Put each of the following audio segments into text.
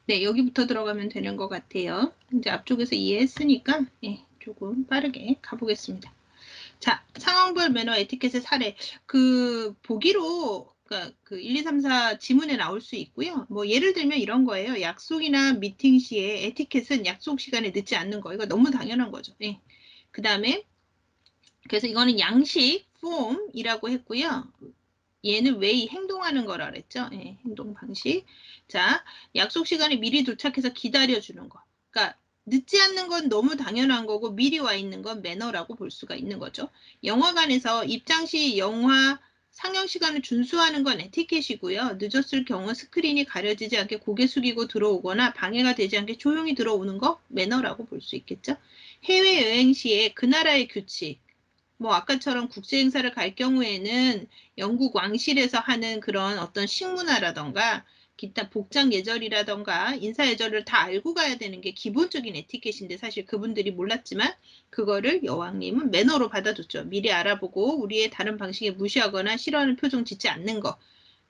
네, 여기부터 들어가면 되는 것 같아요. 이제 앞쪽에서 이해했으니까 예, 조금 빠르게 가보겠습니다. 자, 상황별 매너 에티켓의 사례. 그 보기로 그러니까 그 1, 2, 3, 4 지문에 나올 수 있고요. 뭐 예를 들면 이런 거예요. 약속이나 미팅 시에 에티켓은 약속 시간에 늦지 않는 거. 이거 너무 당연한 거죠. 예. 그다음에 그래서 이거는 양식, 폼이라고 했고요. 얘는 웨이, 행동하는 거라 그랬죠. 예, 행동 방식. 자, 약속 시간에 미리 도착해서 기다려주는 거. 그러니까 늦지 않는 건 너무 당연한 거고 미리 와 있는 건 매너라고 볼 수가 있는 거죠. 영화관에서 입장 시 영화 상영 시간을 준수하는 건 에티켓이고요. 늦었을 경우 스크린이 가려지지 않게 고개 숙이고 들어오거나 방해가 되지 않게 조용히 들어오는 거 매너라고 볼 수 있겠죠. 해외여행 시에 그 나라의 규칙, 뭐 아까처럼 국제 행사를 갈 경우에는 영국 왕실에서 하는 그런 어떤 식문화라던가 기타 복장 예절이라던가 인사 예절을 다 알고 가야 되는 게 기본적인 에티켓인데 사실 그분들이 몰랐지만 그거를 여왕님은 매너로 받아줬죠. 미리 알아보고 우리의 다른 방식에 무시하거나 싫어하는 표정 짓지 않는 거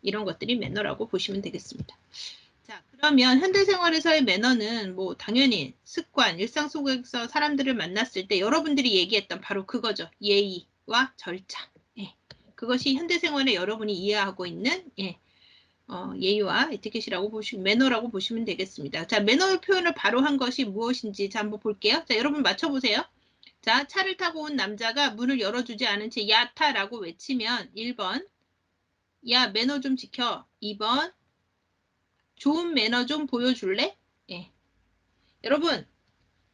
이런 것들이 매너라고 보시면 되겠습니다. 자, 그러면 현대생활에서의 매너는 뭐 당연히 습관, 일상 속에서 사람들을 만났을 때 여러분들이 얘기했던 바로 그거죠. 예의와 절차. 예. 그것이 현대생활에 여러분이 이해하고 있는 예. 예의와 에티켓이라고 매너라고 보시면 되겠습니다. 자, 매너 표현을 바로 한 것이 무엇인지 자, 한번 볼게요. 자, 여러분 맞춰보세요. 자, 차를 타고 온 남자가 문을 열어주지 않은 채 야타라고 외치면 1번, 야, 매너 좀 지켜. 2번, 좋은 매너 좀 보여줄래? 예. 여러분,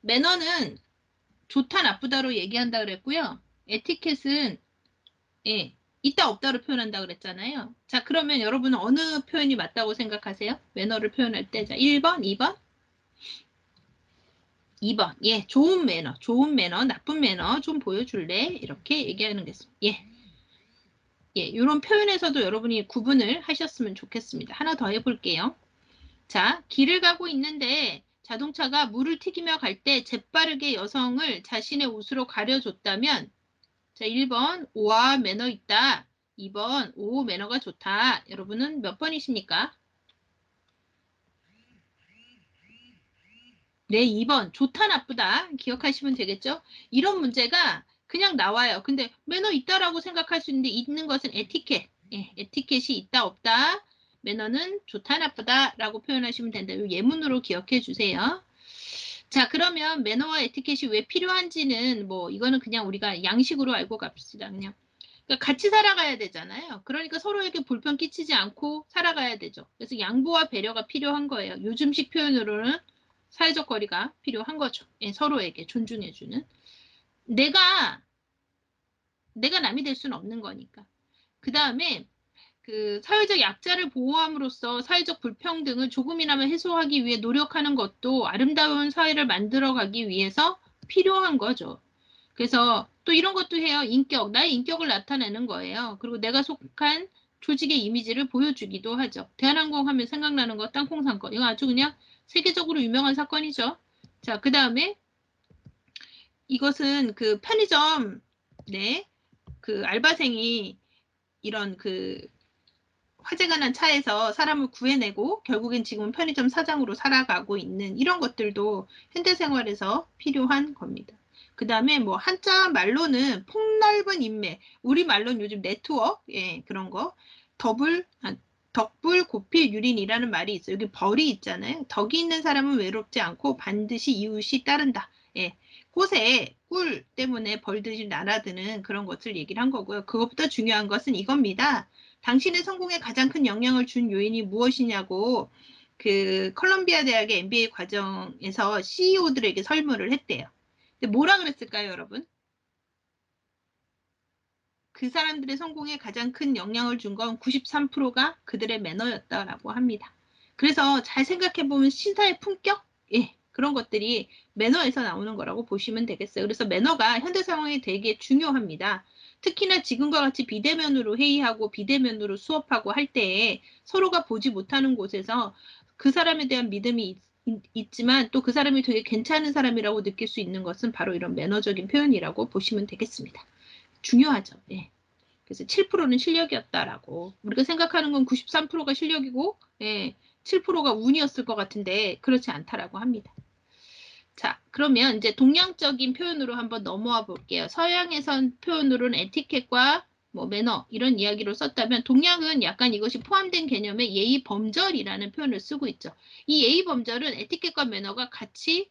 매너는 좋다, 나쁘다로 얘기한다 그랬고요. 에티켓은, 예, 있다, 없다로 표현한다 그랬잖아요. 자, 그러면 여러분은 어느 표현이 맞다고 생각하세요? 매너를 표현할 때. 자, 1번, 2번? 2번. 예, 좋은 매너, 나쁜 매너 좀 보여줄래? 이렇게 얘기하는 게 있습니다. 예. 예, 이런 표현에서도 여러분이 구분을 하셨으면 좋겠습니다. 하나 더 해볼게요. 자, 길을 가고 있는데 자동차가 물을 튀기며 갈 때 재빠르게 여성을 자신의 옷으로 가려줬다면 자, 1번 오와 매너 있다. 2번 오 매너가 좋다. 여러분은 몇 번이십니까? 네, 2번 좋다 나쁘다 기억하시면 되겠죠? 이런 문제가 그냥 나와요. 근데 매너 있다라고 생각할 수 있는데 있는 것은 에티켓. 예, 에티켓이 있다 없다. 매너는 좋다 나쁘다라고 표현하시면 된다. 요 예문으로 기억해 주세요. 자, 그러면 매너와 에티켓이 왜 필요한지는 뭐 이거는 그냥 우리가 양식으로 알고 갑시다. 그냥 그러니까 같이 살아가야 되잖아요. 그러니까 서로에게 불편 끼치지 않고 살아가야 되죠. 그래서 양보와 배려가 필요한 거예요. 요즘식 표현으로는 사회적 거리가 필요한 거죠. 예, 서로에게 존중해주는. 내가 남이 될 수는 없는 거니까. 그 다음에 그 사회적 약자를 보호함으로써 사회적 불평등을 조금이나마 해소하기 위해 노력하는 것도 아름다운 사회를 만들어가기 위해서 필요한 거죠. 그래서 또 이런 것도 해요. 인격, 나의 인격을 나타내는 거예요. 그리고 내가 속한 조직의 이미지를 보여주기도 하죠. 대한항공 하면 생각나는 거 땅콩 사건. 이거 아주 그냥 세계적으로 유명한 사건이죠. 자, 그 다음에 이것은 그 편의점, 네, 그 알바생이 이런 그 화재가 난 차에서 사람을 구해내고 결국엔 지금은 편의점 사장으로 살아가고 있는 이런 것들도 현대생활에서 필요한 겁니다. 그 다음에 뭐 한자 말로는 폭넓은 인맥, 우리 말로는 요즘 네트워크, 예, 그런 거. 덕불 고필 유린이라는 말이 있어요. 여기 벌이 있잖아요. 덕이 있는 사람은 외롭지 않고 반드시 이웃이 따른다. 예. 꽃에 꿀 때문에 벌들이 날아드는 그런 것을 얘기를 한 거고요. 그것보다 중요한 것은 이겁니다. 당신의 성공에 가장 큰 영향을 준 요인이 무엇이냐고 그 컬럼비아 대학의 MBA 과정에서 CEO들에게 설문을 했대요. 근데 뭐라 그랬을까요, 여러분? 그 사람들의 성공에 가장 큰 영향을 준 건 93%가 그들의 매너였다라고 합니다. 그래서 잘 생각해보면 신사의 품격? 예, 그런 것들이 매너에서 나오는 거라고 보시면 되겠어요. 그래서 매너가 현대 상황에 되게 중요합니다. 특히나 지금과 같이 비대면으로 회의하고 비대면으로 수업하고 할 때에 서로가 보지 못하는 곳에서 그 사람에 대한 믿음이 있지만 또 그 사람이 되게 괜찮은 사람이라고 느낄 수 있는 것은 바로 이런 매너적인 표현이라고 보시면 되겠습니다. 중요하죠. 예. 그래서 7%는 실력이었다라고. 우리가 생각하는 건 93%가 실력이고, 예, 7%가 운이었을 것 같은데 그렇지 않다라고 합니다. 자, 그러면 이제 동양적인 표현으로 한번 넘어와 볼게요. 서양에선 표현으로는 에티켓과 뭐 매너 이런 이야기로 썼다면 동양은 약간 이것이 포함된 개념의 예의 범절이라는 표현을 쓰고 있죠. 이 예의 범절은 에티켓과 매너가 같이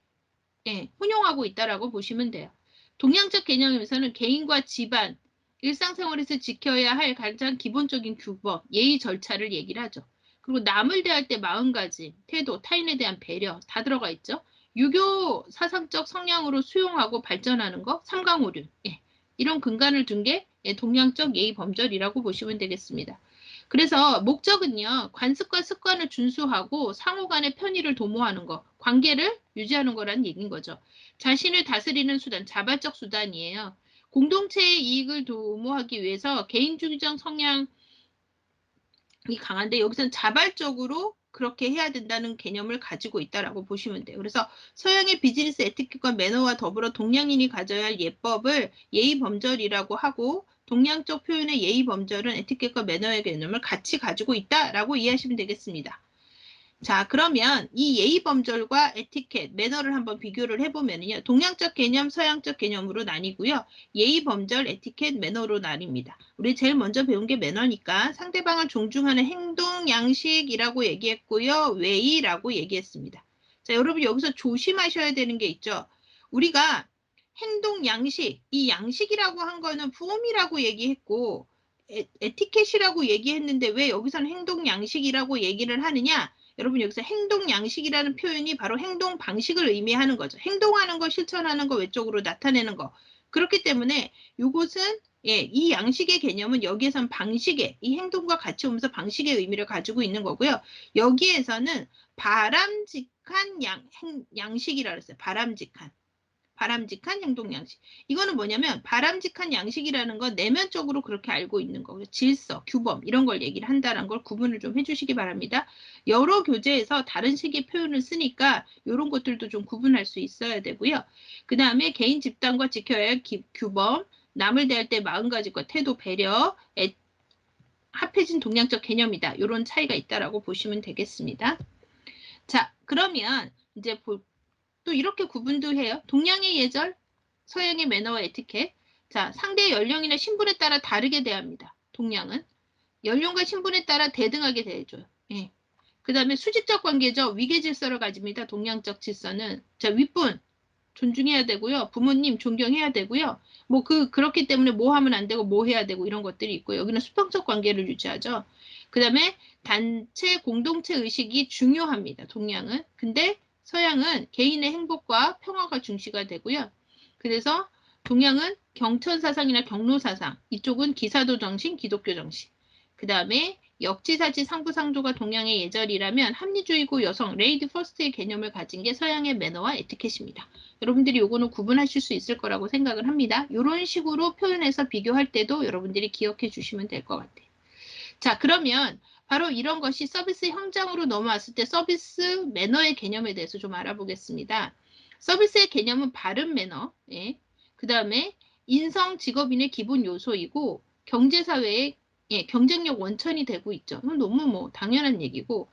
혼용하고 있다라고 보시면 돼요. 동양적 개념에서는 개인과 집안, 일상생활에서 지켜야 할 가장 기본적인 규범, 예의 절차를 얘기를 하죠. 그리고 남을 대할 때 마음가짐, 태도, 타인에 대한 배려 다 들어가 있죠. 유교 사상적 성향으로 수용하고 발전하는 거, 삼강오륜. 이런 근간을 둔 게 동양적 예의 범절이라고 보시면 되겠습니다. 그래서 목적은요, 관습과 습관을 준수하고 상호 간의 편의를 도모하는 거, 관계를 유지하는 거라는 얘기인 거죠. 자신을 다스리는 수단, 자발적 수단이에요. 공동체의 이익을 도모하기 위해서 개인주의적 성향이 강한데 여기서는 자발적으로 그렇게 해야 된다는 개념을 가지고 있다라고 보시면 돼요. 그래서 서양의 비즈니스 에티켓과 매너와 더불어 동양인이 가져야 할 예법을 예의 범절이라고 하고 동양적 표현의 예의 범절은 에티켓과 매너의 개념을 같이 가지고 있다라고 이해하시면 되겠습니다. 자, 그러면 이 예의 범절과 에티켓, 매너를 한번 비교를 해보면요. 동양적 개념, 서양적 개념으로 나뉘고요. 예의 범절, 에티켓, 매너로 나뉩니다. 우리 제일 먼저 배운 게 매너니까 상대방을 존중하는 행동 양식이라고 얘기했고요. 외의라고 얘기했습니다. 자, 여러분 여기서 조심하셔야 되는 게 있죠. 우리가 행동 양식, 이 양식이라고 한 거는 폼이라고 얘기했고 에티켓이라고 얘기했는데 왜 여기서는 행동 양식이라고 얘기를 하느냐? 여러분 여기서 행동 양식이라는 표현이 바로 행동 방식을 의미하는 거죠. 행동하는 거, 실천하는 거, 외적으로 나타내는 거. 그렇기 때문에 이것은 이 양식의 개념은 여기에선 방식의, 이 행동과 같이 오면서 방식의 의미를 가지고 있는 거고요. 여기에서는 바람직한 양식이라고 했어요. 바람직한 행동 양식. 이거는 뭐냐면 바람직한 양식이라는 건 내면적으로 그렇게 알고 있는 거. 질서, 규범 이런 걸 얘기를 한다는 걸 구분을 좀 해주시기 바랍니다. 여러 교재에서 다른 식의 표현을 쓰니까 이런 것들도 좀 구분할 수 있어야 되고요. 그 다음에 개인 집단과 지켜야 할 규범, 남을 대할 때 마음가짐과 태도, 배려, 합해진 동양적 개념이다. 이런 차이가 있다라고 보시면 되겠습니다. 자, 그러면 이제 또 이렇게 구분도 해요. 동양의 예절, 서양의 매너와 에티켓. 자, 상대의 연령이나 신분에 따라 다르게 대합니다. 동양은. 연령과 신분에 따라 대등하게 대해줘요. 그 다음에 수직적 관계죠. 위계 질서를 가집니다. 동양적 질서는. 자, 윗분 존중해야 되고요. 부모님 존경해야 되고요. 그렇기 때문에 뭐 하면 안 되고 뭐 해야 되고 이런 것들이 있고요. 여기는 수평적 관계를 유지하죠. 그 다음에 단체 공동체 의식이 중요합니다. 동양은. 근데 서양은 개인의 행복과 평화가 중시가 되고요. 그래서 동양은 경천사상이나 경로사상, 이쪽은 기사도 정신, 기독교 정신. 그 다음에 역지사지 상부상조가 동양의 예절이라면 합리주의고 여성, 레이디 퍼스트의 개념을 가진 게 서양의 매너와 에티켓입니다. 여러분들이 요거는 구분하실 수 있을 거라고 생각을 합니다. 이런 식으로 표현해서 비교할 때도 여러분들이 기억해 주시면 될 것 같아요. 자, 그러면 바로 이런 것이 서비스 현장으로 넘어왔을 때 서비스 매너의 개념에 대해서 좀 알아보겠습니다. 서비스의 개념은 바른 매너, 그 다음에 인성 직업인의 기본 요소이고 경제사회의 경쟁력 원천이 되고 있죠. 너무 당연한 얘기고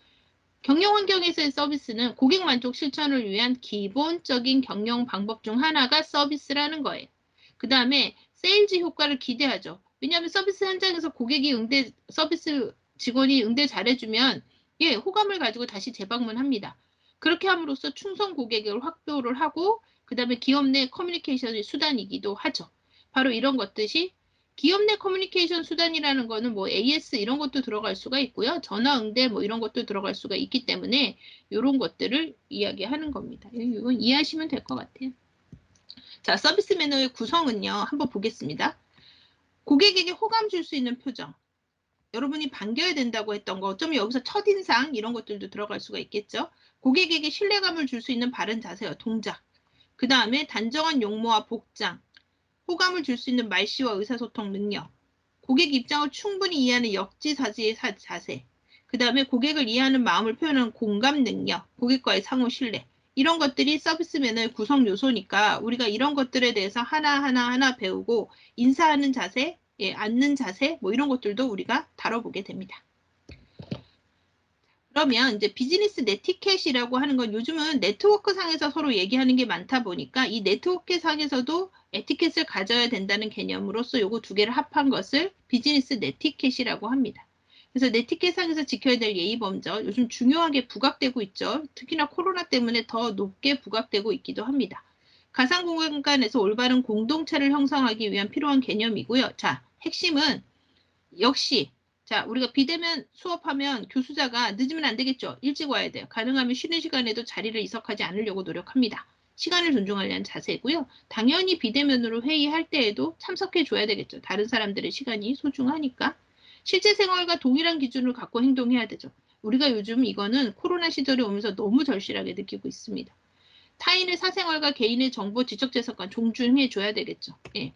경영 환경에서의 서비스는 고객 만족 실천을 위한 기본적인 경영 방법 중 하나가 서비스라는 거예요. 그 다음에 세일즈 효과를 기대하죠. 왜냐하면 서비스 현장에서 서비스 직원이 응대 잘해주면 호감을 가지고 다시 재방문합니다. 그렇게 함으로써 충성 고객을 확보를 하고 그 다음에 기업 내 커뮤니케이션의 수단이기도 하죠. 바로 이런 것들이 기업 내 커뮤니케이션 수단이라는 거는 AS 이런 것도 들어갈 수가 있고요. 전화 응대 이런 것도 들어갈 수가 있기 때문에 이런 것들을 이야기하는 겁니다. 이건 이해하시면 될 것 같아요. 자, 서비스 매너의 구성은요. 한번 보겠습니다. 고객에게 호감 줄 수 있는 표정. 여러분이 반겨야 된다고 했던 거 어쩌면 여기서 첫인상 이런 것들도 들어갈 수가 있겠죠. 고객에게 신뢰감을 줄 수 있는 바른 자세와 동작. 그 다음에 단정한 용모와 복장. 호감을 줄 수 있는 말씨와 의사소통 능력, 고객 입장을 충분히 이해하는 역지사지의 자세, 그 다음에 고객을 이해하는 마음을 표현하는 공감 능력, 고객과의 상호 신뢰, 이런 것들이 서비스 매너의 구성 요소니까 우리가 이런 것들에 대해서 하나 배우고 인사하는 자세, 앉는 자세, 이런 것들도 우리가 다뤄보게 됩니다. 그러면 이제 비즈니스 네티켓이라고 하는 건 요즘은 네트워크 상에서 서로 얘기하는 게 많다 보니까 이 네트워크 상에서도 에티켓을 가져야 된다는 개념으로서 요거 두 개를 합한 것을 비즈니스 네티켓이라고 합니다. 그래서 네티켓 상에서 지켜야 될 예의 범절 요즘 중요하게 부각되고 있죠. 특히나 코로나 때문에 더 높게 부각되고 있기도 합니다. 가상 공간에서 올바른 공동체를 형성하기 위한 필요한 개념이고요. 자, 핵심은 역시 자, 우리가 비대면 수업하면 교수자가 늦으면 안 되겠죠. 일찍 와야 돼요. 가능하면 쉬는 시간에도 자리를 이석하지 않으려고 노력합니다. 시간을 존중하려는 자세고요. 당연히 비대면으로 회의할 때에도 참석해 줘야 되겠죠. 다른 사람들의 시간이 소중하니까. 실제 생활과 동일한 기준을 갖고 행동해야 되죠. 우리가 요즘 이거는 코로나 시절에 오면서 너무 절실하게 느끼고 있습니다. 타인의 사생활과 개인의 정보 지적재산권 존중해 줘야 되겠죠. 예.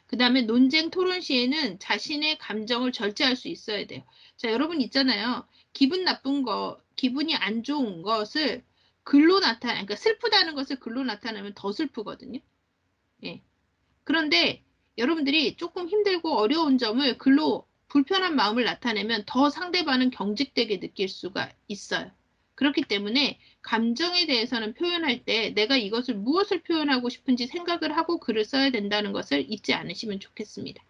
그 다음에 논쟁 토론 시에는 자신의 감정을 절제할 수 있어야 돼요. 자, 여러분 있잖아요. 기분 나쁜 거, 기분이 안 좋은 것을 글로 그러니까 슬프다는 것을 글로 나타내면 더 슬프거든요. 예. 그런데 여러분들이 조금 힘들고 어려운 점을 글로 불편한 마음을 나타내면 더 상대방은 경직되게 느낄 수가 있어요. 그렇기 때문에 감정에 대해서는 표현할 때 내가 이것을 무엇을 표현하고 싶은지 생각을 하고 글을 써야 된다는 것을 잊지 않으시면 좋겠습니다.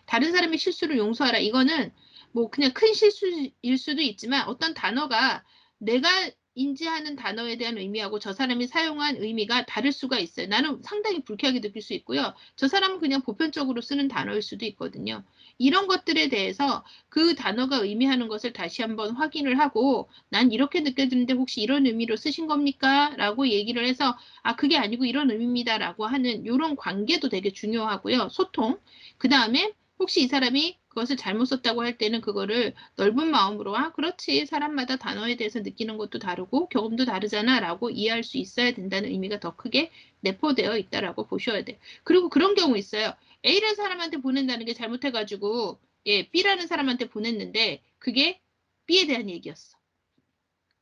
다른 사람의 실수를 용서하라. 이거는 뭐 그냥 큰 실수일 수도 있지만 어떤 단어가 내가 인지하는 단어에 대한 의미하고 저 사람이 사용한 의미가 다를 수가 있어요. 나는 상당히 불쾌하게 느낄 수 있고요. 저 사람은 그냥 보편적으로 쓰는 단어일 수도 있거든요. 이런 것들에 대해서 그 단어가 의미하는 것을 다시 한번 확인을 하고 난 이렇게 느껴지는데 혹시 이런 의미로 쓰신 겁니까? 라고 얘기를 해서 아 그게 아니고 이런 의미입니다. 라고 하는 이런 관계도 되게 중요하고요. 소통. 그 다음에 혹시 이 사람이 그것을 잘못 썼다고 할 때는 그거를 넓은 마음으로 아 그렇지 사람마다 단어에 대해서 느끼는 것도 다르고 경험도 다르잖아 라고 이해할 수 있어야 된다는 의미가 더 크게 내포되어 있다라고 보셔야 돼요. 그리고 그런 경우 있어요. A라는 사람한테 보낸다는 게 잘못해가지고 예 B라는 사람한테 보냈는데 그게 B에 대한 얘기였어.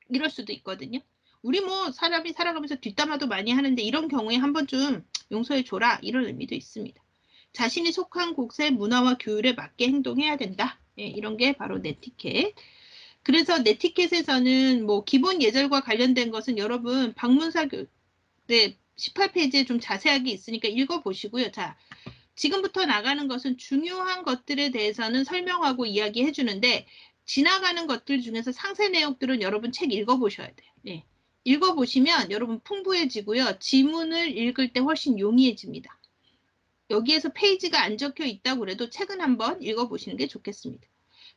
이럴 수도 있거든요. 우리 뭐 사람이 살아가면서 뒷담화도 많이 하는데 이런 경우에 한 번쯤 용서해 줘라 이런 의미도 있습니다. 자신이 속한 곳의 문화와 교율에 맞게 행동해야 된다. 예, 이런 게 바로 네티켓. 그래서 네티켓에서는 뭐 기본 예절과 관련된 것은 여러분 방문사 네, 18페이지에 좀 자세하게 있으니까 읽어보시고요. 자, 지금부터 나가는 것은 중요한 것들에 대해서는 설명하고 이야기해 주는데 지나가는 것들 중에서 상세 내용들은 여러분 책 읽어보셔야 돼요. 예. 읽어보시면 여러분 풍부해지고요. 지문을 읽을 때 훨씬 용이해집니다. 여기에서 페이지가 안 적혀 있다고 그래도 책은 한번 읽어보시는 게 좋겠습니다.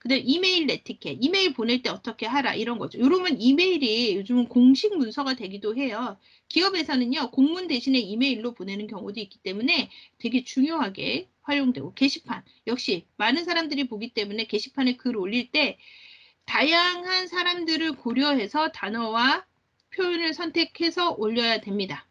그다음 이메일 네티켓, 이메일 보낼 때 어떻게 하라 이런 거죠. 이러면 이메일이 요즘은 공식 문서가 되기도 해요. 기업에서는요 공문 대신에 이메일로 보내는 경우도 있기 때문에 되게 중요하게 활용되고 게시판 역시 많은 사람들이 보기 때문에 게시판에 글 올릴 때 다양한 사람들을 고려해서 단어와 표현을 선택해서 올려야 됩니다.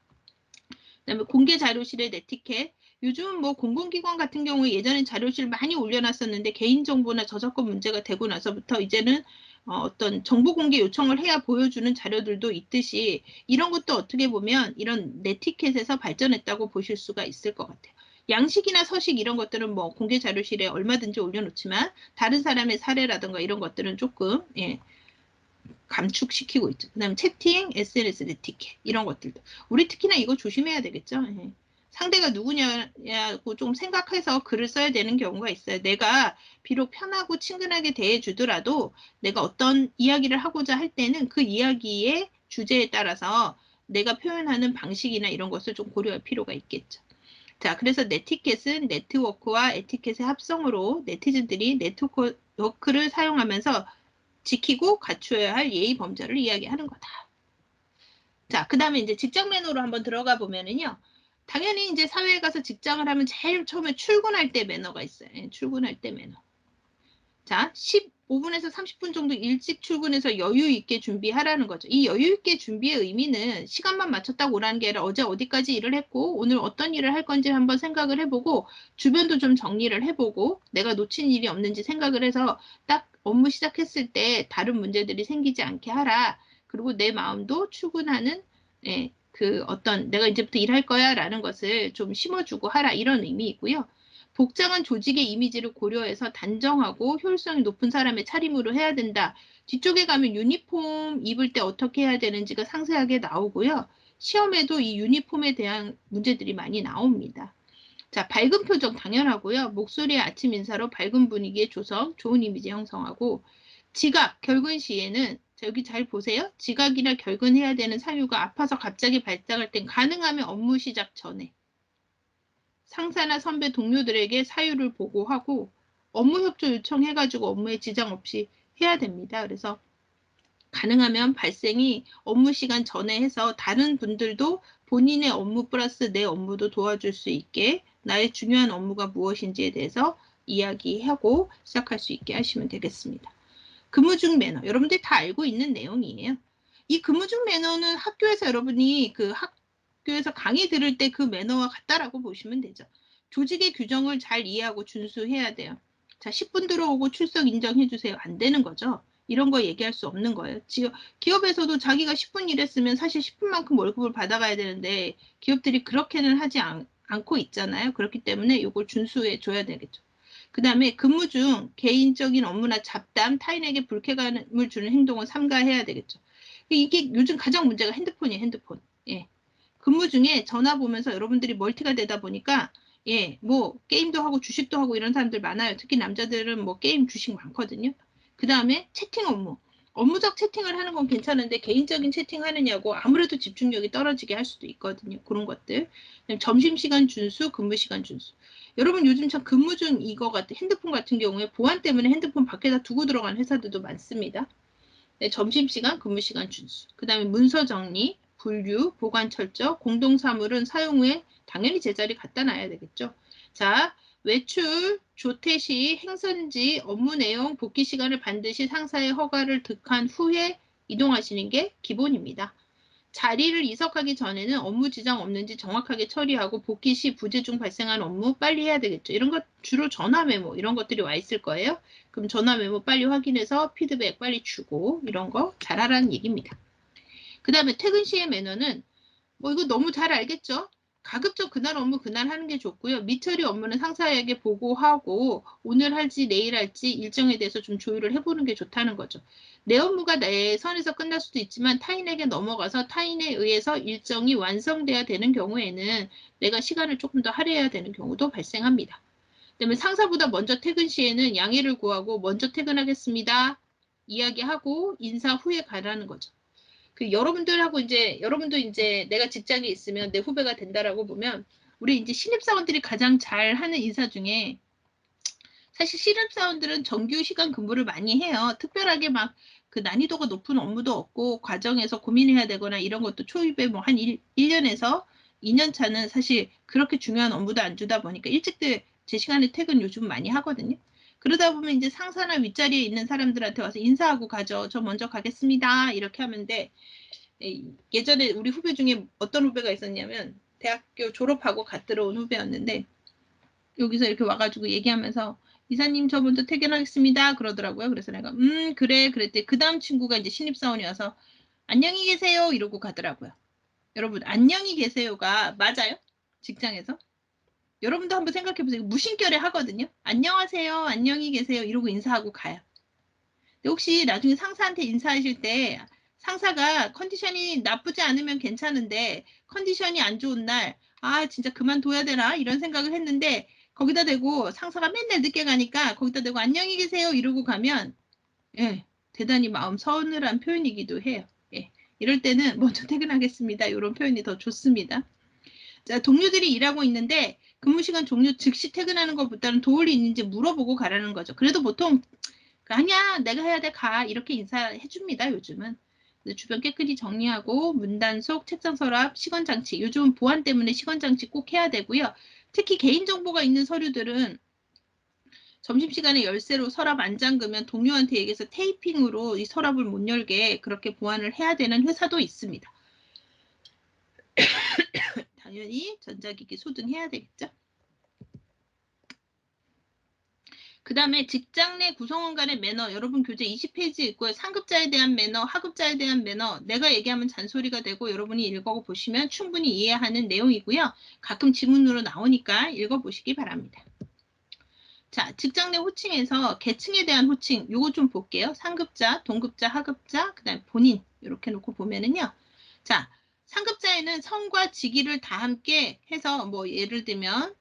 그다음에 공개 자료실의 네티켓. 요즘 뭐 공공기관 같은 경우에 예전엔 자료실 많이 올려놨었는데 개인정보나 저작권 문제가 되고 나서부터 이제는 어떤 정보 공개 요청을 해야 보여주는 자료들도 있듯이 이런 것도 어떻게 보면 이런 네티켓에서 발전했다고 보실 수가 있을 것 같아요. 양식이나 서식 이런 것들은 뭐 공개 자료실에 얼마든지 올려놓지만 다른 사람의 사례라든가 이런 것들은 조금 예, 감축시키고 있죠. 그다음에 채팅, SNS 네티켓 이런 것들도 우리 특히나 이거 조심해야 되겠죠. 예. 상대가 누구냐고 좀 생각해서 글을 써야 되는 경우가 있어요. 내가 비록 편하고 친근하게 대해주더라도 내가 어떤 이야기를 하고자 할 때는 그 이야기의 주제에 따라서 내가 표현하는 방식이나 이런 것을 좀 고려할 필요가 있겠죠. 자, 그래서 네티켓은 네트워크와 에티켓의 합성으로 네티즌들이 네트워크를 사용하면서 지키고 갖춰야 할 예의 범절을 이야기하는 거다. 자, 그 다음에 이제 직장 매너로 한번 들어가 보면은요. 당연히 이제 사회에 가서 직장을 하면 제일 처음에 출근할 때 매너가 있어요. 출근할 때 매너. 자, 15분에서 30분 정도 일찍 출근해서 여유 있게 준비하라는 거죠. 이 여유 있게 준비의 의미는 시간만 맞췄다고 오라는 게 아니라 어제 어디까지 일을 했고 오늘 어떤 일을 할 건지 한번 생각을 해보고 주변도 좀 정리를 해보고 내가 놓친 일이 없는지 생각을 해서 딱 업무 시작했을 때 다른 문제들이 생기지 않게 하라. 그리고 내 마음도 출근하는 예, 그 어떤 내가 이제부터 일할 거야 라는 것을 좀 심어주고 하라 이런 의미이고요. 복잡한 조직의 이미지를 고려해서 단정하고 효율성이 높은 사람의 차림으로 해야 된다. 뒤쪽에 가면 유니폼 입을 때 어떻게 해야 되는지가 상세하게 나오고요. 시험에도 이 유니폼에 대한 문제들이 많이 나옵니다. 자, 밝은 표정 당연하고요. 목소리의 아침 인사로 밝은 분위기의 조성, 좋은 이미지 형성하고 지각, 결근 시에는 자, 여기 잘 보세요. 지각이나 결근해야 되는 사유가 아파서 갑자기 발작할 땐 가능하면 업무 시작 전에 상사나 선배 동료들에게 사유를 보고하고 업무 협조 요청해가지고 업무에 지장 없이 해야 됩니다. 그래서 가능하면 발생이 업무 시간 전에 해서 다른 분들도 본인의 업무 플러스 내 업무도 도와줄 수 있게 나의 중요한 업무가 무엇인지에 대해서 이야기하고 시작할 수 있게 하시면 되겠습니다. 근무 중 매너. 여러분들이 다 알고 있는 내용이에요. 이 근무 중 매너는 학교에서 여러분이 그 학교에서 강의 들을 때 그 매너와 같다라고 보시면 되죠. 조직의 규정을 잘 이해하고 준수해야 돼요. 자, 10분 들어오고 출석 인정해주세요. 안 되는 거죠. 이런 거 얘기할 수 없는 거예요. 기업에서도 자기가 10분 일했으면 사실 10분만큼 월급을 받아가야 되는데 기업들이 그렇게는 하지 않고 있잖아요. 그렇기 때문에 이걸 준수해 줘야 되겠죠. 그 다음에 근무 중 개인적인 업무나 잡담, 타인에게 불쾌감을 주는 행동을 삼가해야 되겠죠. 이게 요즘 가장 문제가 핸드폰이에요, 핸드폰. 예. 근무 중에 전화 보면서 여러분들이 멀티가 되다 보니까 예, 뭐 게임도 하고 주식도 하고 이런 사람들 많아요. 특히 남자들은 뭐 게임 주식 많거든요. 그 다음에 채팅 업무. 업무적 채팅을 하는 건 괜찮은데 개인적인 채팅 하느냐고 아무래도 집중력이 떨어지게 할 수도 있거든요. 그런 것들. 점심시간 준수, 근무시간 준수. 여러분 요즘 참 근무 중 이거 같은 핸드폰 같은 경우에 보안 때문에 핸드폰 밖에다 두고 들어간 회사들도 많습니다. 네, 점심시간, 근무시간 준수. 그 다음에 문서 정리, 분류, 보관 철저, 공동사물은 사용 후에 당연히 제자리 갖다 놔야 되겠죠. 자, 외출, 조퇴 시 행선지, 업무 내용, 복귀 시간을 반드시 상사의 허가를 득한 후에 이동하시는 게 기본입니다. 자리를 이석하기 전에는 업무 지장 없는지 정확하게 처리하고 복귀 시 부재 중 발생한 업무 빨리 해야 되겠죠. 이런 것 주로 전화 메모 이런 것들이 와 있을 거예요. 그럼 전화 메모 빨리 확인해서 피드백 빨리 주고 이런 거 잘하라는 얘기입니다. 그 다음에 퇴근 시의 매너는 뭐 이거 너무 잘 알겠죠? 가급적 그날 업무 그날 하는 게 좋고요. 미처리 업무는 상사에게 보고하고 오늘 할지 내일 할지 일정에 대해서 좀 조율을 해보는 게 좋다는 거죠. 내 업무가 내 선에서 끝날 수도 있지만 타인에게 넘어가서 타인에 의해서 일정이 완성돼야 되는 경우에는 내가 시간을 조금 더 할애해야 되는 경우도 발생합니다. 그다음에 상사보다 먼저 퇴근 시에는 양해를 구하고 먼저 퇴근하겠습니다. 이야기하고 인사 후에 가라는 거죠. 그 여러분들하고 이제 여러분도 이제 내가 직장에 있으면 내 후배가 된다라고 보면 우리 이제 신입사원들이 가장 잘 하는 인사 중에 사실 신입사원들은 정규 시간 근무를 많이 해요. 특별하게 막 그 난이도가 높은 업무도 없고 과정에서 고민해야 되거나 이런 것도 초입에 뭐 한 1년에서 2년 차는 사실 그렇게 중요한 업무도 안 주다 보니까 일찍들 제 시간에 퇴근 요즘 많이 하거든요. 그러다 보면 이제 상사나 윗자리에 있는 사람들한테 와서 인사하고 가죠. 저 먼저 가겠습니다. 이렇게 하면 돼. 예전에 우리 후배 중에 어떤 후배가 있었냐면 대학교 졸업하고 갓 들어온 후배였는데 여기서 이렇게 와가지고 얘기하면서 이사님 저 먼저 퇴근하겠습니다 그러더라고요. 그래서 내가 그래 그랬더니 그 다음 친구가 이제 신입사원이 와서 안녕히 계세요 이러고 가더라고요. 여러분 안녕히 계세요가 맞아요? 직장에서? 여러분도 한번 생각해 보세요. 무심결에 하거든요. 안녕하세요 안녕히 계세요 이러고 인사하고 가요. 근데 혹시 나중에 상사한테 인사하실 때 상사가 컨디션이 나쁘지 않으면 괜찮은데 컨디션이 안 좋은 날, 아, 진짜 그만둬야 되나? 이런 생각을 했는데 거기다 대고 상사가 맨날 늦게 가니까 거기다 대고 안녕히 계세요 이러고 가면 예, 대단히 마음 서늘한 표현이기도 해요. 예, 이럴 때는 먼저 퇴근하겠습니다. 이런 표현이 더 좋습니다. 자, 동료들이 일하고 있는데 근무 시간 종료 즉시 퇴근하는 것보다는 도울이 있는지 물어보고 가라는 거죠. 그래도 보통 아니야, 내가 해야 돼, 가. 이렇게 인사해 줍니다, 요즘은. 주변 깨끗이 정리하고, 문단속, 책상 서랍, 시건장치. 요즘은 보안 때문에 시건장치 꼭 해야 되고요. 특히 개인정보가 있는 서류들은 점심시간에 열쇠로 서랍 안 잠그면 동료한테 얘기해서 테이핑으로 이 서랍을 못 열게 그렇게 보안을 해야 되는 회사도 있습니다. 당연히 전자기기 소등해야 되겠죠. 그 다음에 직장 내 구성원 간의 매너, 여러분 교재 20페이지 있고요. 상급자에 대한 매너, 하급자에 대한 매너, 내가 얘기하면 잔소리가 되고 여러분이 읽어보시면 충분히 이해하는 내용이고요. 가끔 지문으로 나오니까 읽어보시기 바랍니다. 자, 직장 내 호칭에서 계층에 대한 호칭, 요거 좀 볼게요. 상급자, 동급자, 하급자, 그 다음에 본인, 이렇게 놓고 보면은요. 자, 상급자에는 성과 직위를 다 함께 해서, 뭐, 예를 들면,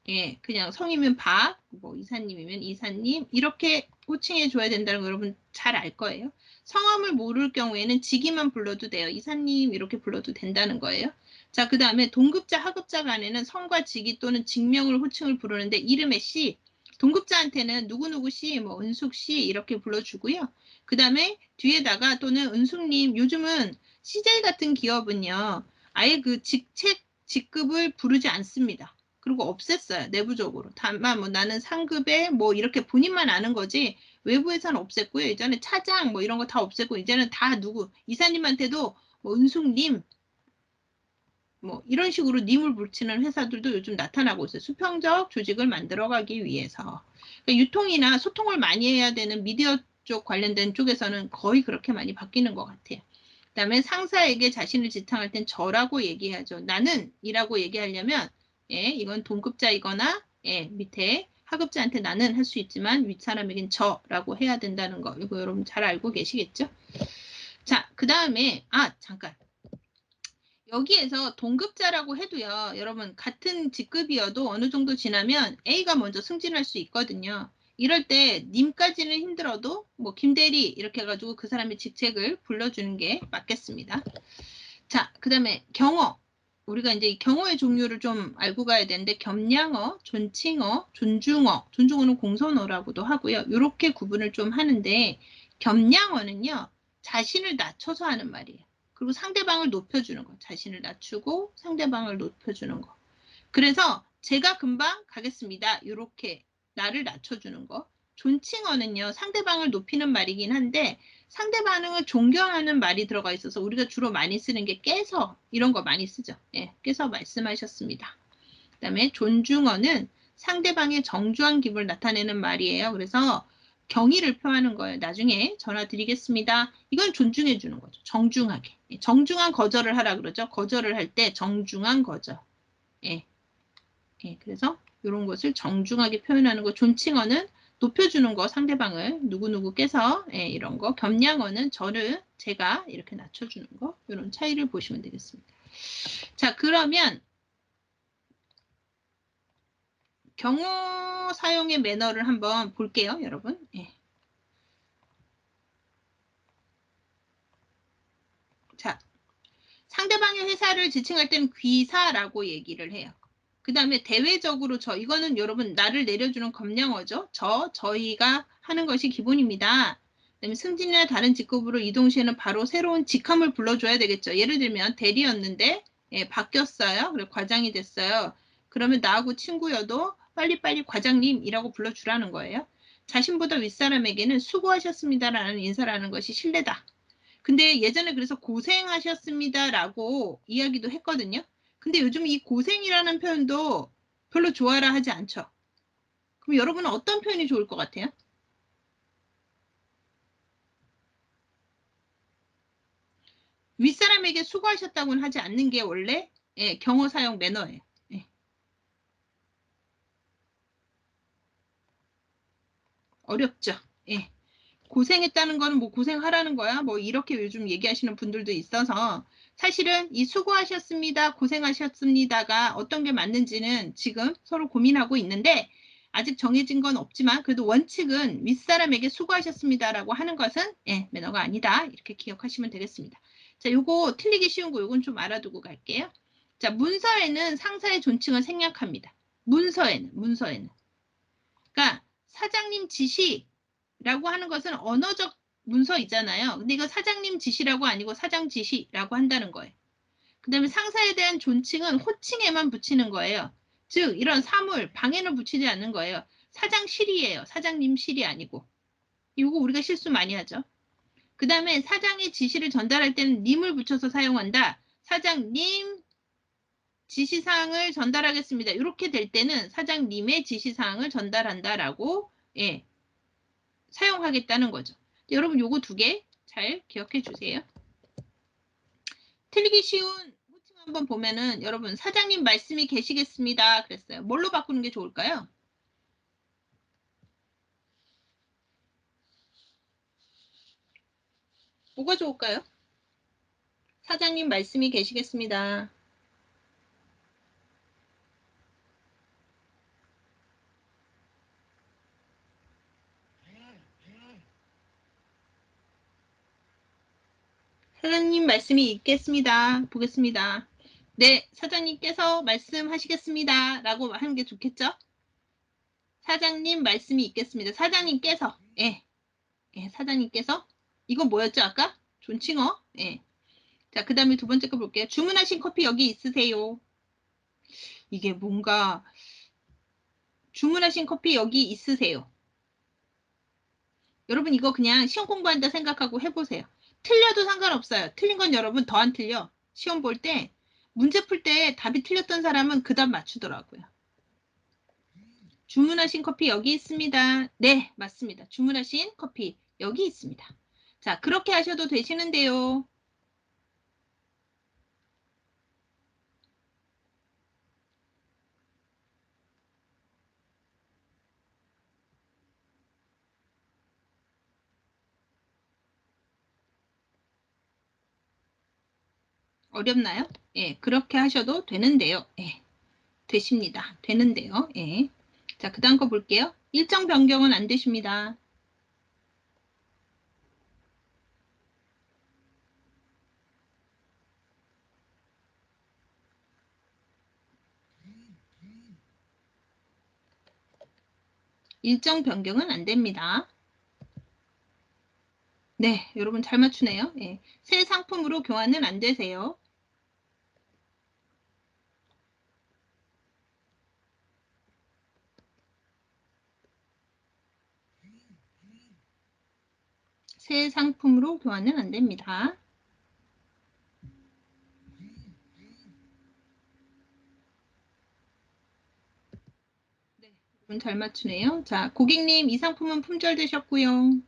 예, 그냥 성이면 박, 뭐, 이사님이면 이사님, 이렇게 호칭해 줘야 된다는 거 여러분 잘 알 거예요. 성함을 모를 경우에는 직위만 불러도 돼요. 이사님, 이렇게 불러도 된다는 거예요. 자, 그 다음에 동급자, 하급자 간에는 성과 직위 또는 직명을 호칭을 부르는데, 이름의 씨, 동급자한테는 누구누구 씨, 뭐, 은숙 씨, 이렇게 불러주고요. 그 다음에 뒤에다가 또는 은숙님, 요즘은 CJ 같은 기업은요, 아예 그 직책, 직급을 부르지 않습니다. 그리고 없앴어요. 내부적으로. 다만 뭐 나는 상급에 뭐 이렇게 본인만 아는 거지 외부에서는 없앴고요. 예전에 차장 뭐 이런 거 다 없앴고 이제는 다 누구 이사님한테도 뭐 은숙님 뭐 이런 식으로 님을 붙이는 회사들도 요즘 나타나고 있어요. 수평적 조직을 만들어가기 위해서. 그러니까 유통이나 소통을 많이 해야 되는 미디어 쪽 관련된 쪽에서는 거의 그렇게 많이 바뀌는 것 같아요. 그다음에 상사에게 자신을 지칭할 땐 저라고 얘기하죠. 나는 이라고 얘기하려면 예, 이건 동급자이거나 예, 밑에 하급자한테 나는 할 수 있지만 윗사람에겐 저라고 해야 된다는 거. 이거 여러분 잘 알고 계시겠죠? 자, 그 다음에 잠깐. 여기에서 동급자라고 해도요. 여러분 같은 직급이어도 어느 정도 지나면 A가 먼저 승진할 수 있거든요. 이럴 때 님까지는 힘들어도 뭐 김대리 이렇게 해가지고 그 사람의 직책을 불러주는 게 맞겠습니다. 자, 그 다음에 경어. 우리가 이제 이 경어의 종류를 좀 알고 가야 되는데 겸양어, 존칭어, 존중어, 존중어는 공손어라고도 하고요. 이렇게 구분을 좀 하는데 겸양어는요. 자신을 낮춰서 하는 말이에요. 그리고 상대방을 높여주는 거. 자신을 낮추고 상대방을 높여주는 거. 그래서 제가 금방 가겠습니다. 이렇게 나를 낮춰주는 거. 존칭어는요. 상대방을 높이는 말이긴 한데 상대방을 존경하는 말이 들어가 있어서 우리가 주로 많이 쓰는 게 깨서 이런 거 많이 쓰죠. 예, 깨서 말씀하셨습니다. 그다음에 존중어는 상대방의 정중한 기분을 나타내는 말이에요. 그래서 경의를 표하는 거예요. 나중에 전화 드리겠습니다. 이건 존중해 주는 거죠. 정중하게. 정중한 거절을 하라 그러죠. 거절을 할 때 정중한 거절. 예. 예, 그래서 이런 것을 정중하게 표현하는 거. 존칭어는 높여주는 거 상대방을 누구누구께서 예, 이런 거. 겸양어는 저를 제가 이렇게 낮춰주는 거. 이런 차이를 보시면 되겠습니다. 자, 그러면 경어 사용의 매너를 한번 볼게요, 여러분. 예. 자, 상대방의 회사를 지칭할 때는 귀사라고 얘기를 해요. 그 다음에 대외적으로 이거는 여러분 나를 내려주는 검량어죠. 저희가 하는 것이 기본입니다. 그다음에 승진이나 다른 직급으로 이동 시에는 바로 새로운 직함을 불러줘야 되겠죠. 예를 들면 대리였는데 예, 바뀌었어요. 그리고 과장이 됐어요. 그러면 나하고 친구여도 빨리빨리 과장님이라고 불러주라는 거예요. 자신보다 윗사람에게는 수고하셨습니다라는 인사를 하는 것이 신뢰다. 근데 예전에 그래서 고생하셨습니다라고 이야기도 했거든요. 근데 요즘 이 고생이라는 표현도 별로 좋아라 하지 않죠. 그럼 여러분은 어떤 표현이 좋을 것 같아요? 윗사람에게 수고하셨다고는 하지 않는 게 원래 예, 경어 사용 매너예요. 예, 어렵죠. 예. 고생했다는 거는 뭐 고생하라는 거야. 뭐 이렇게 요즘 얘기하시는 분들도 있어서 사실은 이 수고하셨습니다, 고생하셨습니다가 어떤 게 맞는지는 지금 서로 고민하고 있는데 아직 정해진 건 없지만 그래도 원칙은 윗사람에게 수고하셨습니다라고 하는 것은 예, 매너가 아니다. 이렇게 기억하시면 되겠습니다. 자, 요거 틀리기 쉬운 거 요건 좀 알아두고 갈게요. 자, 문서에는 상사의 존칭을 생략합니다. 문서에는. 그러니까 사장님 지시라고 하는 것은 언어적 문서이잖아요. 근데 이거 사장님 지시라고 아니고 사장 지시라고 한다는 거예요. 그 다음에 상사에 대한 존칭은 호칭에만 붙이는 거예요. 즉 이런 사물, 방에는 붙이지 않는 거예요. 사장실이에요. 사장님실이 아니고. 이거 우리가 실수 많이 하죠. 그 다음에 사장의 지시를 전달할 때는 님을 붙여서 사용한다. 사장님 지시사항을 전달하겠습니다. 이렇게 될 때는 사장님의 지시사항을 전달한다라고 예, 사용하겠다는 거죠. 여러분 요거 두 개 잘 기억해 주세요. 틀리기 쉬운 호칭 한번 보면은 여러분 사장님 말씀이 계시겠습니다. 그랬어요. 뭘로 바꾸는 게 좋을까요? 뭐가 좋을까요? 사장님 말씀이 계시겠습니다. 사장님 말씀이 있겠습니다. 보겠습니다. 네, 사장님께서 말씀하시겠습니다. 라고 하는 게 좋겠죠? 사장님 말씀이 있겠습니다. 사장님께서, 예, 예, 사장님께서. 이건 뭐였죠, 아까? 존칭어? 예. 자, 그 다음에 두 번째 거 볼게요. 주문하신 커피 여기 있으세요. 이게 뭔가, 주문하신 커피 여기 있으세요. 여러분 이거 그냥 시험 공부한다 생각하고 해보세요. 틀려도 상관없어요. 틀린 건 여러분 더 안 틀려. 시험 볼 때, 문제 풀 때 답이 틀렸던 사람은 그 답 맞추더라고요. 주문하신 커피 여기 있습니다. 네, 맞습니다. 주문하신 커피 여기 있습니다. 자, 그렇게 하셔도 되시는데요. 어렵나요? 예, 그렇게 하셔도 되는데요. 예, 되십니다. 되는데요. 예. 자, 그 다음 거 볼게요. 일정 변경은 안 되십니다. 일정 변경은 안 됩니다. 네, 여러분 잘 맞추네요. 예. 새 상품으로 교환은 안 되세요. 새 상품으로 교환은 안 됩니다. 네, 여러분 잘 맞추네요. 자, 고객님 이 상품은 품절되셨고요.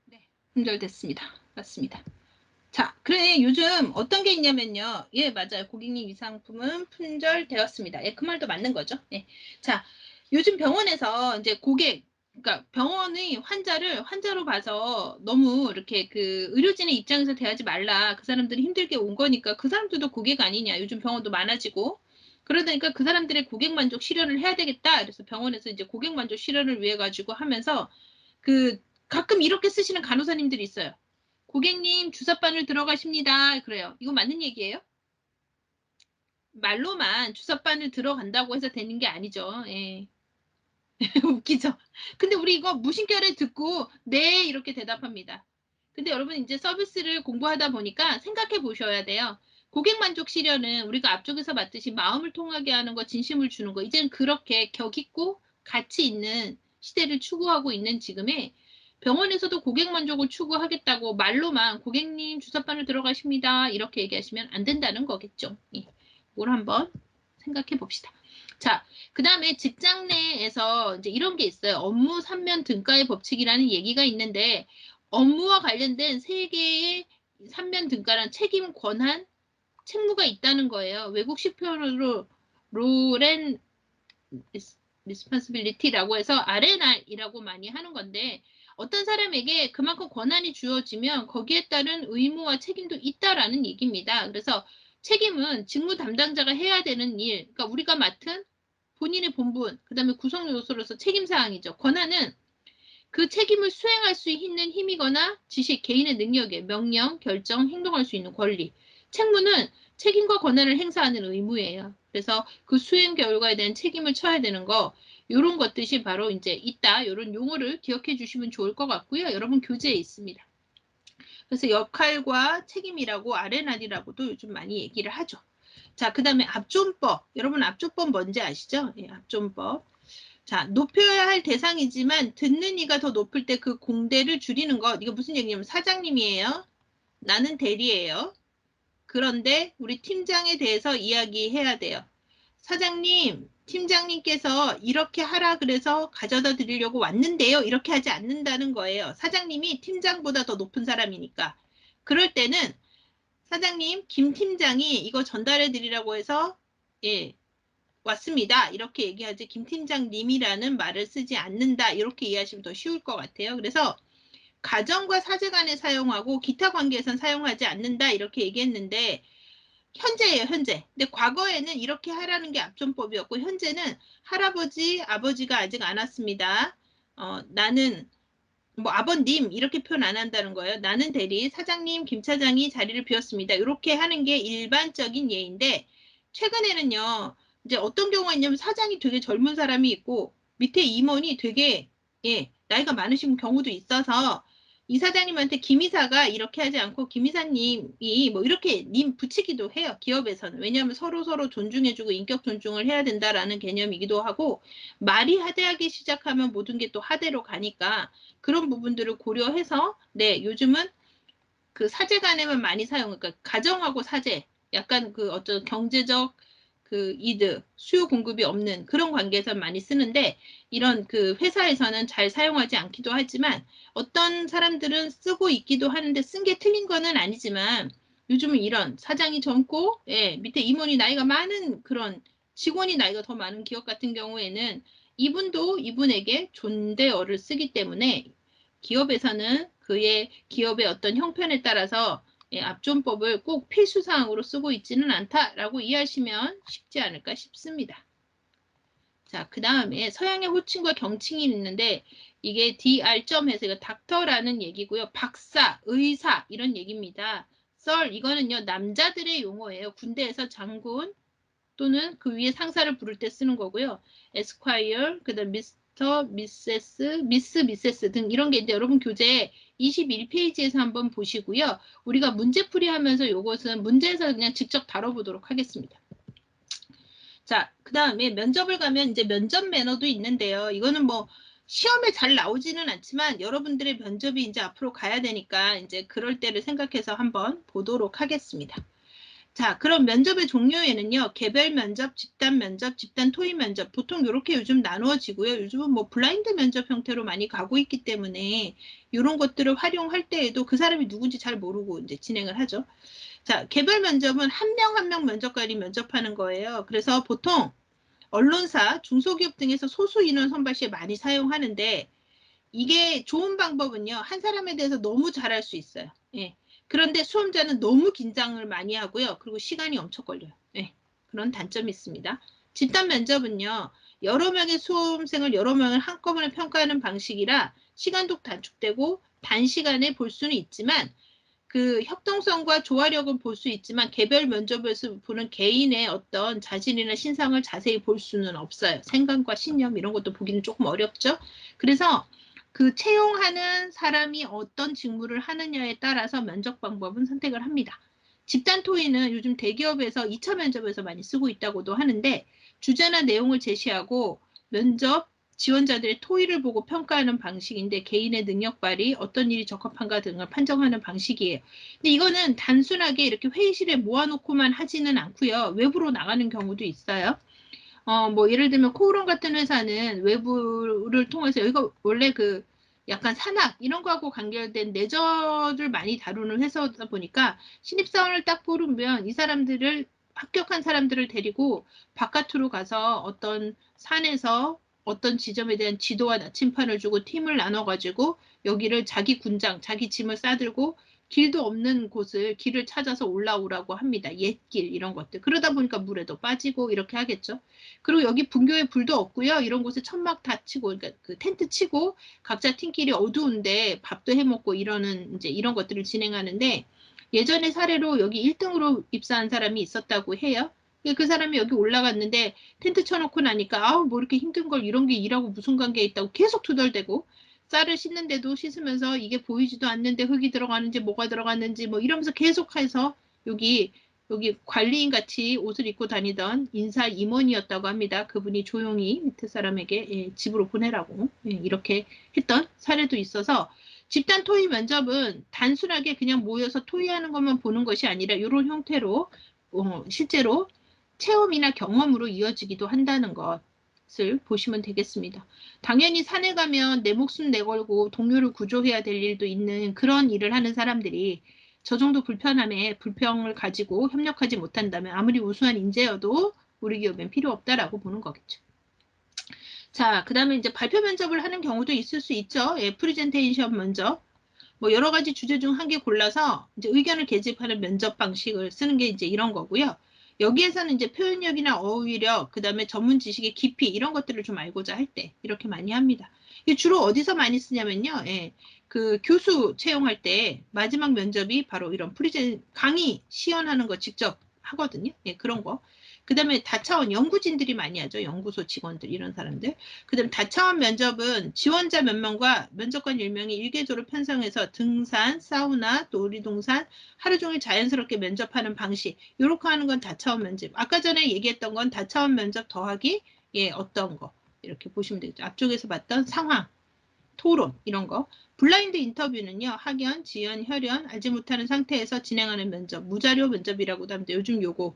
네, 품절됐습니다. 맞습니다. 자, 그래 요즘 어떤 게 있냐면요. 예, 맞아요. 고객님 이 상품은 품절되었습니다. 예, 그 말도 맞는 거죠. 예. 자, 요즘 병원에서 이제 그러니까 병원의 환자를 환자로 봐서 너무 이렇게 그 의료진의 입장에서 대하지 말라. 그 사람들이 힘들게 온 거니까 그 사람들도 고객 아니냐. 요즘 병원도 많아지고. 그러다니까 그 사람들의 고객 만족 실현을 해야 되겠다. 그래서 병원에서 이제 고객 만족 실현을 위해 가지고 하면서 그 가끔 이렇게 쓰시는 간호사님들이 있어요. 고객님 주사바늘 들어가십니다. 그래요. 이거 맞는 얘기예요? 말로만 주사바늘 들어간다고 해서 되는 게 아니죠. 예. 웃기죠? 근데 우리 이거 무심결에 듣고 네 이렇게 대답합니다. 근데 여러분 이제 서비스를 공부하다 보니까 생각해 보셔야 돼요. 고객 만족 실현은 우리가 앞쪽에서 봤듯이 마음을 통하게 하는 거, 진심을 주는 거, 이제는 그렇게 격 있고 가치 있는 시대를 추구하고 있는 지금에 병원에서도 고객 만족을 추구하겠다고 말로만 고객님 주사바늘 들어가십니다. 이렇게 얘기하시면 안 된다는 거겠죠. 예. 뭘 한번 생각해 봅시다. 자, 그 다음에 직장 내에서 이제 이런 게 있어요. 업무 삼면 등가의 법칙이라는 얘기가 있는데 업무와 관련된 세 개의 삼면 등가란 책임, 권한, 책무가 있다는 거예요. 외국식 표현으로 롤앤 리스폰시빌리티라고 해서 R&R이라고 많이 하는 건데 어떤 사람에게 그만큼 권한이 주어지면 거기에 따른 의무와 책임도 있다라는 얘기입니다. 그래서 책임은 직무 담당자가 해야 되는 일, 그러니까 우리가 맡은 본인의 본분, 그 다음에 구성 요소로서 책임사항이죠. 권한은 그 책임을 수행할 수 있는 힘이거나 지식, 개인의 능력에 명령, 결정, 행동할 수 있는 권리. 책무는 책임과 권한을 행사하는 의무예요. 그래서 그 수행 결과에 대한 책임을 져야 되는 거, 요런 것들이 바로 이제 있다. 요런 용어를 기억해 주시면 좋을 것 같고요. 여러분 교재에 있습니다. 그래서 역할과 책임이라고 R&R이라고도 요즘 많이 얘기를 하죠. 자, 그 다음에 압존법. 여러분 압존법 뭔지 아시죠? 예, 압존법. 자, 높여야 할 대상이지만 듣는 이가 더 높을 때 그 공대를 줄이는 것. 이거 무슨 얘기냐면 사장님이에요. 나는 대리예요. 그런데 우리 팀장에 대해서 이야기해야 돼요. 사장님, 팀장님께서 이렇게 하라 그래서 가져다 드리려고 왔는데요. 이렇게 하지 않는다는 거예요. 사장님이 팀장보다 더 높은 사람이니까. 그럴 때는 사장님, 김 팀장이 이거 전달해 드리라고 해서 예, 왔습니다. 이렇게 얘기하지 김 팀장님이라는 말을 쓰지 않는다. 이렇게 이해하시면 더 쉬울 것 같아요. 그래서 가정과 사제간에 사용하고 기타 관계에선 사용하지 않는다. 이렇게 얘기했는데 현재예요, 현재. 근데 과거에는 이렇게 하라는 게 압존법이었고 현재는 할아버지, 아버지가 아직 안 왔습니다. 나는 뭐 아버님 이렇게 표현 안 한다는 거예요. 나는 대리, 사장님, 김 차장이 자리를 비웠습니다. 이렇게 하는 게 일반적인 예인데 최근에는요. 이제 어떤 경우가 있냐면 사장이 되게 젊은 사람이 있고 밑에 임원이 되게 예, 나이가 많으신 경우도 있어서 이 사장님한테 김 이사가 이렇게 하지 않고 김 이사님이 뭐 이렇게 님 붙이기도 해요. 기업에서는. 왜냐하면 서로 존중해주고 인격 존중을 해야 된다라는 개념이기도 하고 말이 하대하기 시작하면 모든 게 또 하대로 가니까 그런 부분들을 고려해서 네, 요즘은 그 사제 간에만 많이 그러니까 가정하고 사제 약간 그 어떤 경제적 그 이득, 수요 공급이 없는 그런 관계에서 많이 쓰는데 이런 그 회사에서는 잘 사용하지 않기도 하지만 어떤 사람들은 쓰고 있기도 하는데 쓴 게 틀린 거는 아니지만 요즘은 이런 사장이 젊고 예, 밑에 임원이 나이가 많은 그런 직원이 나이가 더 많은 기업 같은 경우에는 이분도 이분에게 존대어를 쓰기 때문에 기업에서는 그의 기업의 어떤 형편에 따라서 예, 압존법을 꼭 필수사항으로 쓰고 있지는 않다라고 이해하시면 쉽지 않을까 싶습니다. 자, 그 다음에 서양의 호칭과 경칭이 있는데 이게 Dr.해서 이거 닥터라는 얘기고요. 박사, 의사 이런 얘기입니다. 썰 이거는요 남자들의 용어예요. 군대에서 장군 또는 그 위에 상사를 부를 때 쓰는 거고요. 에스콰이어, 그다음 미스터, 미세스, 미세스 등 이런 게 있는데 여러분 교재 21페이지에서 한번 보시고요. 우리가 문제풀이 하면서 이것은 문제에서 그냥 직접 다뤄보도록 하겠습니다. 자, 그 다음에 면접을 가면 이제 면접 매너도 있는데요. 이거는 뭐 시험에 잘 나오지는 않지만 여러분들의 면접이 이제 앞으로 가야 되니까 이제 그럴 때를 생각해서 한번 보도록 하겠습니다. 자, 그럼 면접의 종류에는요. 개별 면접, 집단 면접, 집단 토의 면접 보통 이렇게 요즘 나누어지고요. 요즘은 뭐 블라인드 면접 형태로 많이 가고 있기 때문에 이런 것들을 활용할 때에도 그 사람이 누군지 잘 모르고 이제 진행을 하죠. 자, 개별 면접은 한 명 한 명 면접관이 면접하는 거예요. 그래서 보통 언론사, 중소기업 등에서 소수 인원 선발 시에 많이 사용하는데 이게 좋은 방법은요. 한 사람에 대해서 너무 잘할 수 있어요. 예. 그런데 수험자는 너무 긴장을 많이 하고요. 그리고 시간이 엄청 걸려요. 예. 그런 단점이 있습니다. 집단 면접은요. 여러 명의 수험생을 여러 명을 한꺼번에 평가하는 방식이라 시간도 단축되고 단시간에 볼 수는 있지만 그 협동성과 조화력은 볼 수 있지만 개별 면접에서 보는 개인의 어떤 자질이나 신상을 자세히 볼 수는 없어요. 생각과 신념 이런 것도 보기는 조금 어렵죠. 그래서 그 채용하는 사람이 어떤 직무를 하느냐에 따라서 면접 방법은 선택을 합니다. 집단 토의는 요즘 대기업에서 2차 면접에서 많이 쓰고 있다고도 하는데 주제나 내용을 제시하고 면접 지원자들의 토의를 보고 평가하는 방식인데 개인의 능력 발휘, 어떤 일이 적합한가 등을 판정하는 방식이에요. 근데 이거는 단순하게 이렇게 회의실에 모아놓고만 하지는 않고요. 외부로 나가는 경우도 있어요. 뭐 예를 들면 코오롱 같은 회사는 외부를 통해서 여기가 원래 그 약간 산학 이런 거하고 관계된 내절을 많이 다루는 회사다 보니까 신입사원을 딱 고르면 이 사람들을 합격한 사람들을 데리고 바깥으로 가서 어떤 산에서 어떤 지점에 대한 지도와 나침판을 주고 팀을 나눠가지고 여기를 자기 군장, 자기 짐을 싸들고 길도 없는 곳을 길을 찾아서 올라오라고 합니다. 옛길 이런 것들. 그러다 보니까 물에도 빠지고 이렇게 하겠죠. 그리고 여기 분교에 불도 없고요. 이런 곳에 천막 다 치고, 그러니까 그 텐트 치고 각자 팀끼리 어두운데 밥도 해 먹고 이러는 이제 이런 것들을 진행하는데 예전의 사례로 여기 1등으로 입사한 사람이 있었다고 해요. 그 사람이 여기 올라갔는데 텐트 쳐놓고 나니까 아우 뭐 이렇게 힘든 걸 이런 게 일하고 무슨 관계 있다고 계속 투덜대고 쌀을 씻는데도 씻으면서 이게 보이지도 않는데 흙이 들어가는지 뭐가 들어갔는지 뭐 이러면서 계속해서 여기 관리인 같이 옷을 입고 다니던 인사 임원이었다고 합니다. 그분이 조용히 밑에 사람에게 예, 집으로 보내라고 예, 이렇게 했던 사례도 있어서 집단 토의 면접은 단순하게 그냥 모여서 토의하는 것만 보는 것이 아니라 이런 형태로 실제로 체험이나 경험으로 이어지기도 한다는 것을 보시면 되겠습니다. 당연히 산에 가면 내 목숨 내걸고 동료를 구조해야 될 일도 있는 그런 일을 하는 사람들이 저 정도 불편함에 불평을 가지고 협력하지 못한다면 아무리 우수한 인재여도 우리 기업엔 필요 없다라고 보는 거겠죠. 자, 그 다음에 이제 발표 면접을 하는 경우도 있을 수 있죠. 예, 프리젠테이션 면접. 뭐 여러 가지 주제 중 한 개 골라서 이제 의견을 계집하는 면접 방식을 쓰는 게 이제 이런 거고요. 여기에서는 이제 표현력이나 어휘력, 그 다음에 전문 지식의 깊이 이런 것들을 좀 알고자 할 때 이렇게 많이 합니다. 이게 주로 어디서 많이 쓰냐면요. 예, 그 교수 채용할 때 마지막 면접이 바로 이런 강의 시연하는 거 직접 하거든요. 예, 그런 거. 그 다음에 다차원 연구진들이 많이 하죠. 연구소 직원들 이런 사람들. 그다음 다차원 면접은 지원자 몇 명과 면접관 1명이 일개조로 편성해서 등산, 사우나, 또 놀이동산, 하루 종일 자연스럽게 면접하는 방식. 이렇게 하는 건 다차원 면접. 아까 전에 얘기했던 건 다차원 면접 더하기 예, 어떤 거. 이렇게 보시면 되겠죠. 앞쪽에서 봤던 상황, 토론 이런 거. 블라인드 인터뷰는요. 학연, 지연, 혈연 알지 못하는 상태에서 진행하는 면접. 무자료 면접이라고도 합니다. 요즘 요거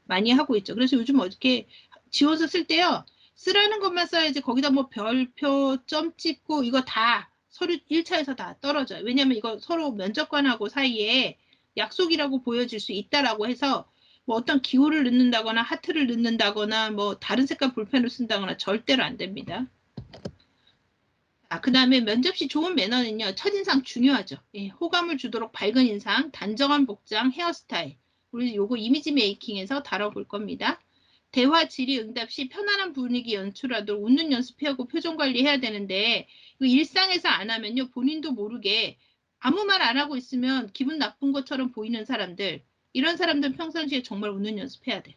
많이 하고 있죠. 그래서 요즘 어떻게 지워서 쓸 때요. 쓰라는 것만 써야지 거기다 뭐 별표, 점 찍고 이거 다 서류 1차에서 다 떨어져요. 왜냐면 이거 서로 면접관하고 사이에 약속이라고 보여질 수 있다라고 해서 뭐 어떤 기호를 넣는다거나 하트를 넣는다거나 뭐 다른 색깔 볼펜을 쓴다거나 절대로 안 됩니다. 그 다음에 면접 시 좋은 매너는요. 첫인상 중요하죠. 예, 호감을 주도록 밝은 인상, 단정한 복장, 헤어스타일. 우리 요거 이미지 메이킹에서 다뤄볼 겁니다. 대화 질의 응답 시 편안한 분위기 연출하도록 웃는 연습해하고 표정 관리해야 되는데 이거 일상에서 안 하면요. 본인도 모르게 아무 말 안 하고 있으면 기분 나쁜 것처럼 보이는 사람들 이런 사람들 평상시에 정말 웃는 연습해야 돼요.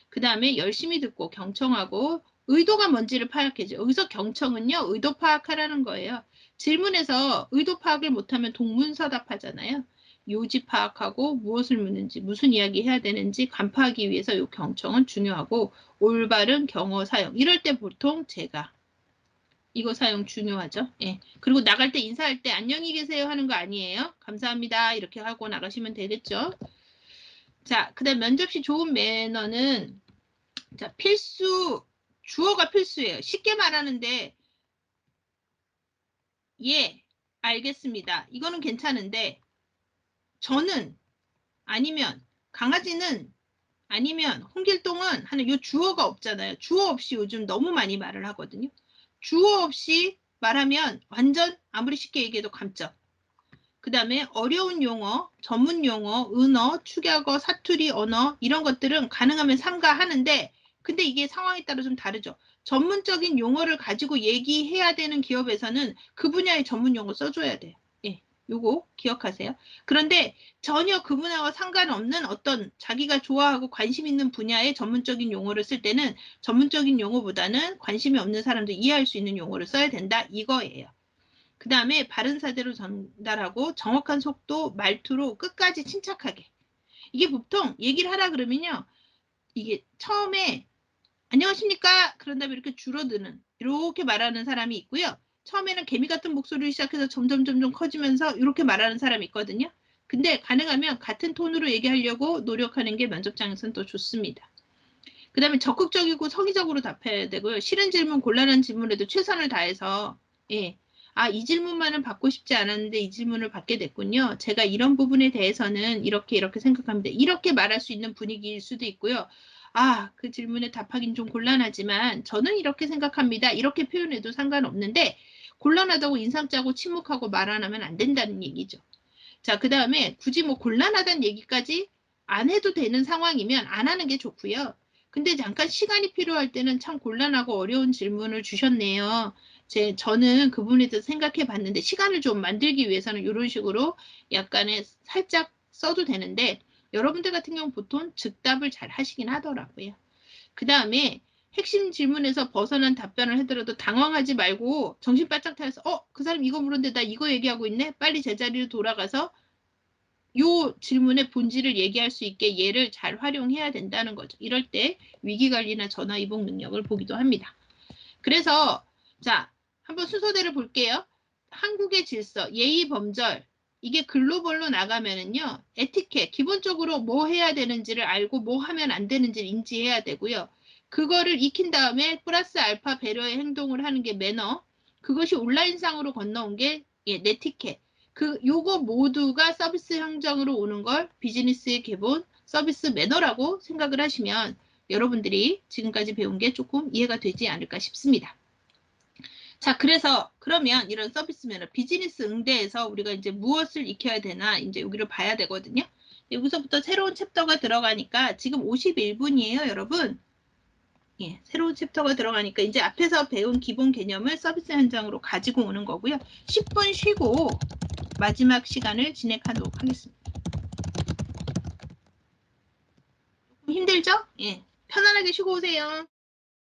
그 다음에 열심히 듣고 경청하고 의도가 뭔지를 파악해줘. 여기서 경청은요. 의도 파악하라는 거예요. 질문에서 의도 파악을 못하면 동문서답하잖아요. 요지 파악하고 무엇을 묻는지 무슨 이야기 해야 되는지 간파하기 위해서 이 경청은 중요하고 올바른 경어 사용. 이럴 때 보통 제가 이거 사용 중요하죠. 예. 그리고 나갈 때 인사할 때 안녕히 계세요 하는 거 아니에요. 감사합니다. 이렇게 하고 나가시면 되겠죠. 자, 그 다음 면접 시 좋은 매너는 자, 필수, 주어가 필수예요. 쉽게 말하는데, 예, 알겠습니다. 이거는 괜찮은데, 저는, 아니면, 강아지는, 아니면, 홍길동은 하는 요 주어가 없잖아요. 주어 없이 요즘 너무 많이 말을 하거든요. 주어 없이 말하면 완전 아무리 쉽게 얘기해도 감점. 그 다음에 어려운 용어, 전문 용어, 은어, 축약어, 사투리, 언어 이런 것들은 가능하면 삼가하는데 근데 이게 상황에 따라 좀 다르죠. 전문적인 용어를 가지고 얘기해야 되는 기업에서는 그 분야의 전문 용어 써줘야 돼요. 예, 요거 기억하세요. 그런데 전혀 그 분야와 상관없는 어떤 자기가 좋아하고 관심 있는 분야의 전문적인 용어를 쓸 때는 전문적인 용어보다는 관심이 없는 사람도 이해할 수 있는 용어를 써야 된다 이거예요. 그 다음에 바른 사대로 전달하고 정확한 속도, 말투로 끝까지 침착하게. 이게 보통 얘기를 하라 그러면요. 이게 처음에 안녕하십니까? 그런 다음에 이렇게 줄어드는 이렇게 말하는 사람이 있고요. 처음에는 개미 같은 목소리를 시작해서 점점 커지면서 이렇게 말하는 사람이 있거든요. 근데 가능하면 같은 톤으로 얘기하려고 노력하는 게 면접장에서는 더 좋습니다. 그 다음에 적극적이고 성의적으로 답해야 되고요. 싫은 질문, 곤란한 질문에도 최선을 다해서 예. 아, 이 질문만은 받고 싶지 않았는데 이 질문을 받게 됐군요. 제가 이런 부분에 대해서는 이렇게 생각합니다. 이렇게 말할 수 있는 분위기일 수도 있고요. 아, 그 질문에 답하기는 좀 곤란하지만 저는 이렇게 생각합니다. 이렇게 표현해도 상관없는데 곤란하다고 인상 짜고 침묵하고 말 안 하면 안 된다는 얘기죠. 자, 그 다음에 굳이 뭐 곤란하다는 얘기까지 안 해도 되는 상황이면 안 하는 게 좋고요. 근데 잠깐 시간이 필요할 때는 참 곤란하고 어려운 질문을 주셨네요. 저는 그 부분에 대해서 생각해 봤는데 시간을 좀 만들기 위해서는 이런 식으로 약간의 살짝 써도 되는데 여러분들 같은 경우는 보통 즉답을 잘 하시긴 하더라고요. 그 다음에 핵심 질문에서 벗어난 답변을 하더라도 당황하지 말고 정신 바짝 차려서 그 사람 이거 물었는데 나 이거 얘기하고 있네? 빨리 제자리로 돌아가서 요 질문의 본질을 얘기할 수 있게 얘를 잘 활용해야 된다는 거죠. 이럴 때 위기관리나 전화위복 능력을 보기도 합니다. 그래서 자 한번 순서대로 볼게요. 한국의 질서, 예의 범절, 이게 글로벌로 나가면은요, 에티켓, 기본적으로 뭐 해야 되는지를 알고 뭐 하면 안 되는지를 인지해야 되고요. 그거를 익힌 다음에 플러스 알파 배려의 행동을 하는 게 매너, 그것이 온라인상으로 건너온 게 예, 네티켓. 요거 모두가 서비스 형성으로 오는 걸 비즈니스의 기본 서비스 매너라고 생각을 하시면 여러분들이 지금까지 배운 게 조금 이해가 되지 않을까 싶습니다. 자, 그래서 그러면 이런 서비스 매너, 비즈니스 응대에서 우리가 이제 무엇을 익혀야 되나 이제 여기를 봐야 되거든요. 여기서부터 새로운 챕터가 들어가니까 지금 51분이에요, 여러분. 예, 새로운 챕터가 들어가니까 이제 앞에서 배운 기본 개념을 서비스 현장으로 가지고 오는 거고요. 10분 쉬고 마지막 시간을 진행하도록 하겠습니다. 힘들죠? 예, 편안하게 쉬고 오세요.